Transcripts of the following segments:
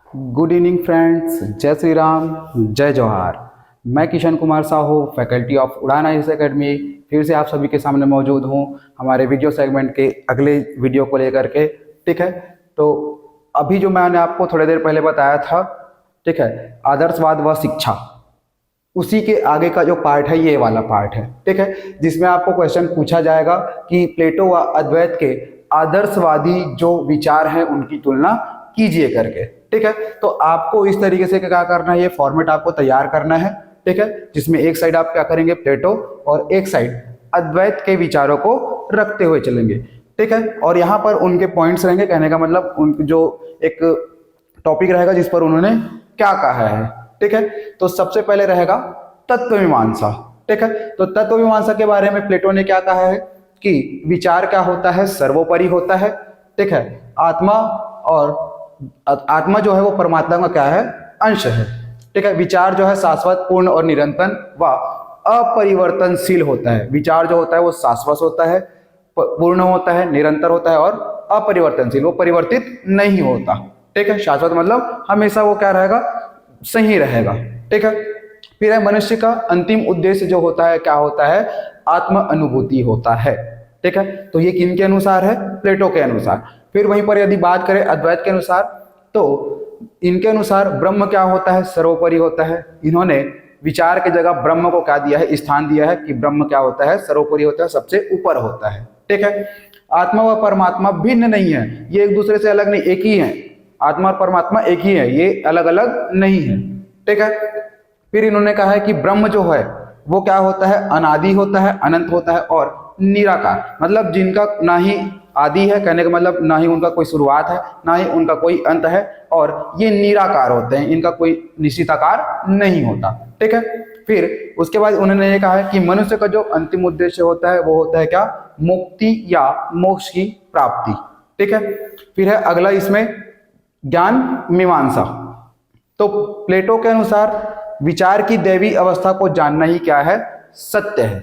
Good evening friends, जय श्री राम, जय जौहार। मैं किशन कुमार साहू, फैकल्टी ऑफ उड़ान आईएएस एकेडमी, फिर से आप सभी के सामने मौजूद हूँ हमारे वीडियो सेगमेंट के अगले वीडियो को लेकर के। ठीक है, तो अभी जो मैंने आपको थोड़ी देर पहले बताया था, ठीक है, आदर्शवाद व शिक्षा, उसी के आगे का जो पार्ट है ये वाला पार्ट है। ठीक है, जिसमें आपको क्वेश्चन पूछा जाएगा कि प्लेटो व अद्वैत के आदर्शवादी जो विचार हैं उनकी तुलना कीजिए करके। ठीक है, तो आपको इस तरीके से क्या करना है, ये फॉर्मेट आपको तैयार करना है। ठीक है, जिसमें एक साइड आप क्या करेंगे, प्लेटो, और एक साइड अद्वैत के विचारों को रखते हुए चलेंगे। ठीक है, और यहाँ पर उनके पॉइंट्स रहेंगे, कहने का मतलब उनकी जो एक टॉपिक रहेगा जिस पर उन्होंने क्या कहा है। ठीक है, तो सबसे पहले रहेगा तत्वमीमांसा। ठीक है, तो तत्वमीमांसा के बारे में प्लेटो ने क्या कहा है कि विचार क्या होता है, सर्वोपरि होता है। ठीक है, आत्मा और आत्मा जो है वो परमात्मा का क्या है, अंश है। ठीक है, विचार जो है शाश्वत, पूर्ण और निरंतर व अपरिवर्तनशील होता है। विचार जो होता है वो शाश्वत होता है, पूर्ण होता है, निरंतर होता है और अपरिवर्तनशील, वो परिवर्तित नहीं होता। ठीक है, शाश्वत मतलब हमेशा वो क्या रहेगा, सही रहेगा। ठीक है, फिर है मनुष्य का अंतिम उद्देश्य जो होता है क्या होता है, आत्म अनुभूति होता है। ठीक है, तो ये किन के अनुसार है, प्लेटो के अनुसार। फिर वहीं पर यदि बात करें अद्वैत के अनुसार, तो इनके अनुसार ब्रह्म क्या होता है, सर्वोपरि होता है। इन्होंने विचार की जगह ब्रह्म को क्या दिया है, स्थान दिया है कि ब्रह्म क्या होता है, सर्वोपरि होता है, सबसे ऊपर होता है। ठीक है, आत्मा व परमात्मा भिन्न नहीं है, ये एक दूसरे से अलग नहीं, एक ही है। आत्मा और परमात्मा एक ही है, ये अलग अलग नहीं है। ठीक है, फिर इन्होंने कहा है कि ब्रह्म जो है वो क्या होता है, अनादि होता है, अनंत होता है और निराकार, मतलब जिनका ना ही आदि है, कहने का मतलब ना ही उनका कोई शुरुआत है, ना ही उनका कोई अंत है, और ये निराकार होते हैं, इनका कोई निश्चित आकार नहीं होता। ठीक है, फिर उसके बाद उन्होंने ये कहा है कि मनुष्य का जो अंतिम उद्देश्य होता है वो होता है क्या, मुक्ति या मोक्ष की प्राप्ति। ठीक है, फिर है अगला इसमें ज्ञान मीमांसा। तो प्लेटो के अनुसार विचार की दैवी अवस्था को जानना ही क्या है, सत्य है।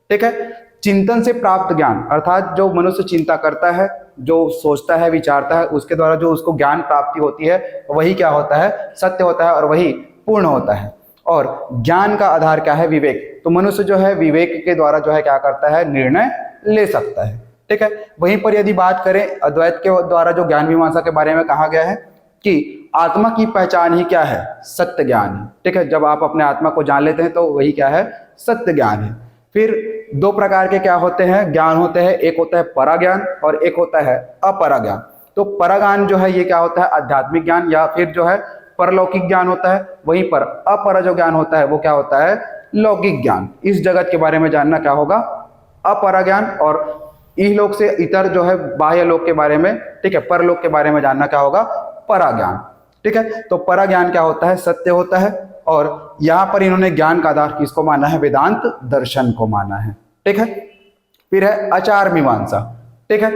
ठीक है, चिंतन से प्राप्त ज्ञान, अर्थात जो मनुष्य चिंता करता है, जो सोचता है, विचारता है, उसके द्वारा जो उसको ज्ञान प्राप्ति होती है वही क्या होता है, सत्य होता है और वही पूर्ण होता है। और ज्ञान का आधार क्या है, विवेक। तो मनुष्य जो है विवेक के द्वारा जो है क्या करता है, निर्णय ले सकता है। ठीक है, वहीं पर यदि बात करें अद्वैत के द्वारा जो ज्ञान मीमांसा के बारे में कहा गया है कि आत्मा की पहचान ही क्या है, सत्य ज्ञान है। ठीक है, जब आप अपने आत्मा को जान लेते हैं तो वही क्या है, सत्य ज्ञान है। फिर दो प्रकार के क्या होते हैं, ज्ञान होते हैं, एक होता है पराज्ञान और एक होता है अपराज्ञान। तो पराज्ञान जो है ये क्या होता है, आध्यात्मिक ज्ञान या फिर जो है परलौकिक ज्ञान होता है। वहीं पर अपरा जो ज्ञान होता है वो क्या होता है, लौकिक ज्ञान। इस जगत के बारे में जानना क्या होगा, अपरा ज्ञान, और इहलोक से इतर जो है बाह्य लोक के बारे में, ठीक है, परलोक के बारे में जानना क्या होगा, पराज्ञान। ठीक है, तो पराज्ञान क्या होता है, सत्य होता है। और यहां पर इन्होंने ज्ञान का आधार किसको माना है, वेदांत दर्शन को माना है। ठीक है, फिर है आचार मीमांसा। ठीक है,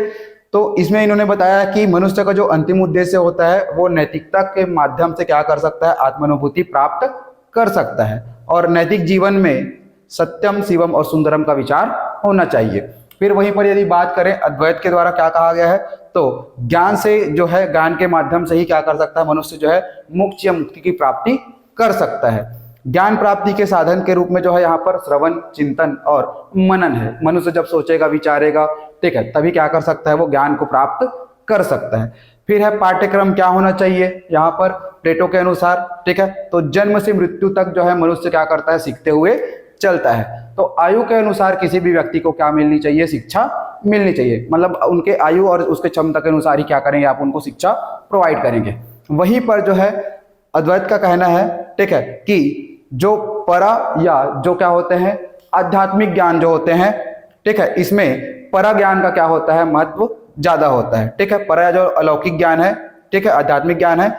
तो इसमें इन्होंने बताया कि मनुष्य का जो अंतिम उद्देश्य होता है वो नैतिकता के माध्यम से क्या कर सकता है, आत्मानुभूति प्राप्त कर सकता है। और नैतिक जीवन में सत्यम, शिवम और सुंदरम का विचार होना चाहिए। फिर वहीं पर यदि बात करें अद्वैत के द्वारा क्या कहा गया है, तो ज्ञान से जो है, ज्ञान के माध्यम से ही क्या कर सकता है, मनुष्य जो है मोक्ष या मुक्ति की प्राप्ति कर सकता है। ज्ञान प्राप्ति के साधन के रूप में जो है यहाँ पर श्रवण, चिंतन और मनन है। मनुष्य जब सोचेगा, विचारेगा, ठीक है, तभी क्या कर सकता है, वो ज्ञान को प्राप्त कर सकता है। फिर है पाठ्यक्रम क्या होना चाहिए, यहाँ पर प्लेटो के अनुसार। ठीक है, तो जन्म से मृत्यु तक जो है मनुष्य क्या करता है, सीखते हुए चलता है। तो आयु के अनुसार किसी भी व्यक्ति को क्या मिलनी चाहिए, शिक्षा मिलनी चाहिए। मतलब उनके आयु और उसके क्षमता के अनुसार ही क्या करेंगे, आप उनको शिक्षा प्रोवाइड करेंगे। वहीं पर जो है अद्वैत का कहना है, ठीक है, कि जो परा या जो क्या होते हैं, आध्यात्मिक ज्ञान जो होते हैं, ठीक है, इसमें परा ज्ञान का क्या होता है, महत्व ज्यादा होता है। ठीक है, परा जो अलौकिक ज्ञान है, ठीक है, आध्यात्मिक ज्ञान है,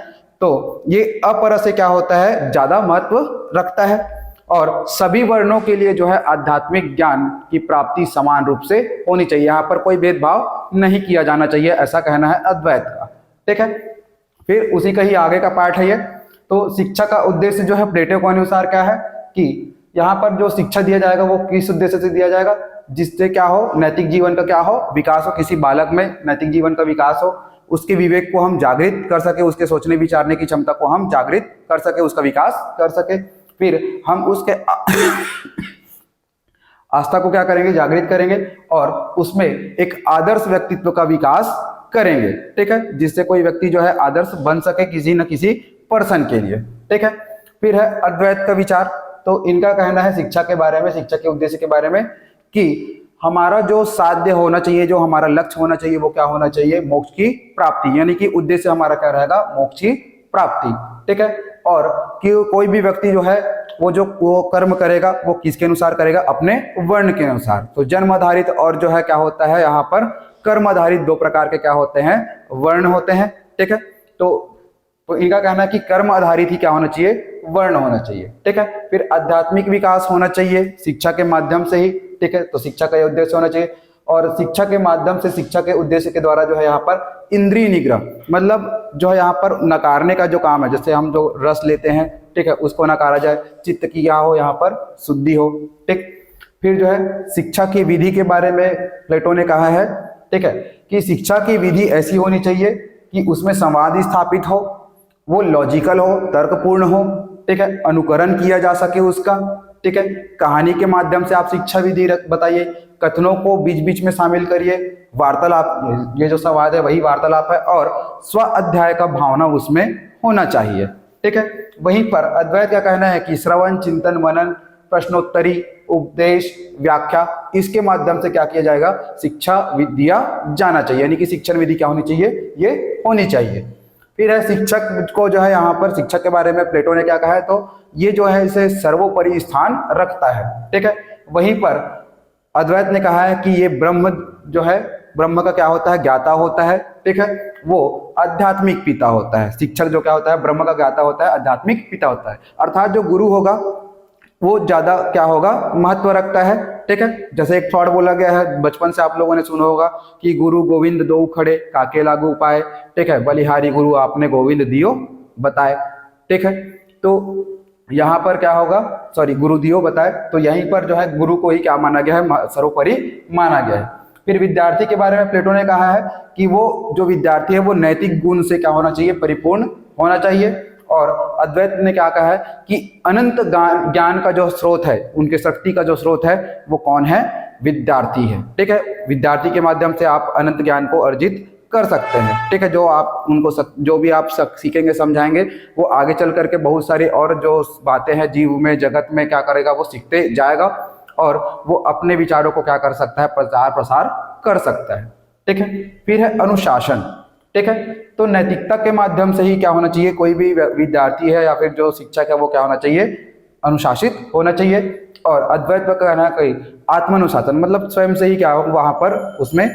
तो ये अपरा से क्या होता है, ज्यादा महत्व रखता है। और सभी वर्णों के लिए जो है आध्यात्मिक ज्ञान की प्राप्ति समान रूप से होनी चाहिए, यहाँ पर कोई भेदभाव नहीं किया जाना चाहिए, ऐसा कहना है अद्वैत का। ठीक है, फिर उसी का ही आगे का पार्ट है ये। तो शिक्षा का उद्देश्य जो है प्लेटो के अनुसार क्या है कि यहाँ पर जो शिक्षा दिया जाएगा वो किस उद्देश्य से दिया जाएगा, जिससे क्या हो, नैतिक जीवन का क्या हो, विकास हो, किसी बालक में नैतिक जीवन का विकास हो, उसके विवेक को हम जागृत कर सके, उसके सोचने विचारने की क्षमता को हम जागृत कर सके, उसका विकास कर सके। फिर हम उसके आस्था को क्या करेंगे, जागृत करेंगे और उसमें एक आदर्श व्यक्तित्व का विकास करेंगे, ठीक है, जिससे कोई व्यक्ति जो है आदर्श बन सके किसी न किसी पर्सन के लिए, ठीक है। फिर है अद्वैत का विचार। तो इनका कहना है शिक्षा के बारे में, शिक्षा के उद्देश्य के बारे में, कि हमारा जो साध्य होना चाहिए, जो हमारा लक्ष्य होना चाहिए, वो क्या होना चाहिए, मोक्ष की प्राप्ति, यानी कि उद्देश्य हमारा क्या रहेगा, मोक्ष की प्राप्ति, ठीक है। और कि कोई भी व्यक्ति जो है वो कर्म करेगा वो किसके अनुसार करेगा, अपने वर्ण के अनुसार। तो जन्म आधारित और जो है क्या होता है यहाँ पर कर्म आधारित, दो प्रकार के क्या होते हैं, वर्ण होते हैं, ठीक है। तो इनका कहना है कि कर्म आधारित ही क्या होना चाहिए, वर्ण होना चाहिए, ठीक है। फिर आध्यात्मिक विकास होना चाहिए शिक्षा के माध्यम से ही, ठीक है। तो शिक्षा का उद्देश्य होना चाहिए और शिक्षा के माध्यम से, शिक्षा के उद्देश्य के द्वारा जो है यहाँ पर इंद्रिय निग्रह, मतलब जो है यहाँ पर नकारने का जो काम है, जैसे हम जो रस लेते हैं, ठीक है, उसको नकारा जाए, चित्त की क्या हो, यहाँ पर शुद्धि हो, ठीक। फिर जो है शिक्षा की विधि के बारे में प्लेटो ने कहा है, ठीक है, कि शिक्षा की विधि ऐसी होनी चाहिए कि उसमें संवाद स्थापित हो, वो लॉजिकल हो, तर्कपूर्ण हो, ठीक है, अनुकरण किया जा सके उसका, ठीक है। कहानी के माध्यम से आप शिक्षा विधि बताइए, कथनों को बीच बीच में शामिल करिए, वार्तालाप, ये जो संवाद है वही वार्तालाप है, और स्व अध्याय का भावना उसमें होना चाहिए, ठीक है। वहीं पर अद्वैत का कहना है कि श्रवण, चिंतन, मनन, प्रश्नोत्तरी, उपदेश, व्याख्या, इसके माध्यम से क्या किया जाएगा, शिक्षा दिया जाना चाहिए, यानी कि शिक्षण विधि क्या होनी चाहिए, ये होनी चाहिए। फिर है शिक्षक को जो है यहाँ पर शिक्षक के बारे में प्लेटो ने क्या कहा है, तो ये जो है इसे सर्वोपरि स्थान रखता है, ठीक है। वहीं पर अद्वैत ने कहा है कि ये ब्रह्म जो है, ब्रह्म का क्या होता है, ज्ञाता होता है, ठीक है, वो आध्यात्मिक पिता होता है। शिक्षक जो क्या होता है, ब्रह्म का ज्ञाता होता है, आध्यात्मिक पिता होता है, अर्थात जो गुरु होगा वो ज्यादा क्या होगा, महत्व रखता है, ठीक है। जैसे एक थॉट बोला गया है, बचपन से आप लोगों ने सुना होगा कि गुरु गोविंद दो खड़े, काके लागू पाए, ठीक है, बलिहारी गुरु आपने गोविंद दियो बताए, ठीक है। तो यहाँ पर क्या होगा, सॉरी, गुरु दियो बताए, तो यहीं पर जो है गुरु को ही क्या माना गया है, सर्वोपरि माना गया है। फिर विद्यार्थी के बारे में प्लेटो ने कहा है कि वो जो विद्यार्थी है वो नैतिक गुण से क्या होना चाहिए, परिपूर्ण होना चाहिए। और अद्वैत ने क्या कहा है कि अनंत ज्ञान का जो स्रोत है, उनके शक्ति का जो स्रोत है वो कौन है, विद्यार्थी है, ठीक है। विद्यार्थी के माध्यम से आप अनंत ज्ञान को अर्जित कर सकते हैं, ठीक है। जो आप उनको जो भी आप सीखेंगे, समझाएंगे, वो आगे चल करके बहुत सारी और जो बातें हैं जीव में, जगत में क्या करेगा, वो सीखते जाएगा और वो अपने विचारों को क्या कर सकता है, प्रचार प्रसार कर सकता है, ठीक है। फिर है अनुशासन, ठीक है। तो नैतिकता के माध्यम से ही क्या होना चाहिए, कोई भी विद्यार्थी है या फिर जो शिक्षक है वो क्या होना चाहिए, अनुशासित होना चाहिए। और अद्वैत का कहना है कि आत्मानुशासन, मतलब स्वयं से ही क्या हो, वहां पर उसमें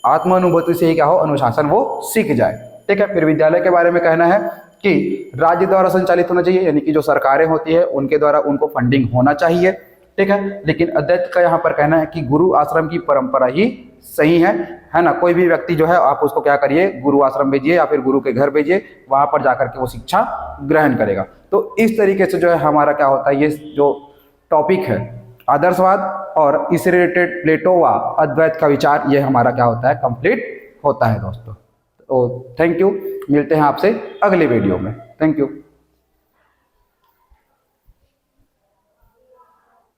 आत्मानुभूति से ही क्या हो, अनुशासन वो सीख जाए, ठीक है। फिर विद्यालय के बारे में कहना है कि राज्य द्वारा संचालित होना चाहिए, यानी कि जो सरकारें होती है उनके द्वारा उनको फंडिंग होना चाहिए, ठीक है। लेकिन अद्वैत का यहाँ पर कहना है कि गुरु आश्रम की परंपरा ही सही है ना। कोई भी व्यक्ति जो है आप उसको क्या करिए, गुरु आश्रम भेजिए या फिर गुरु के घर भेजिए, वहां पर जाकर के वो शिक्षा ग्रहण करेगा। तो इस तरीके से जो है हमारा क्या होता है, ये जो टॉपिक है आदर्शवाद और इससे रिलेटेड प्लेटो व अद्वैत का विचार, ये हमारा क्या होता है, कंप्लीट होता है दोस्तों। तो थैंक यू, मिलते हैं आपसे अगले वीडियो में, थैंक यू।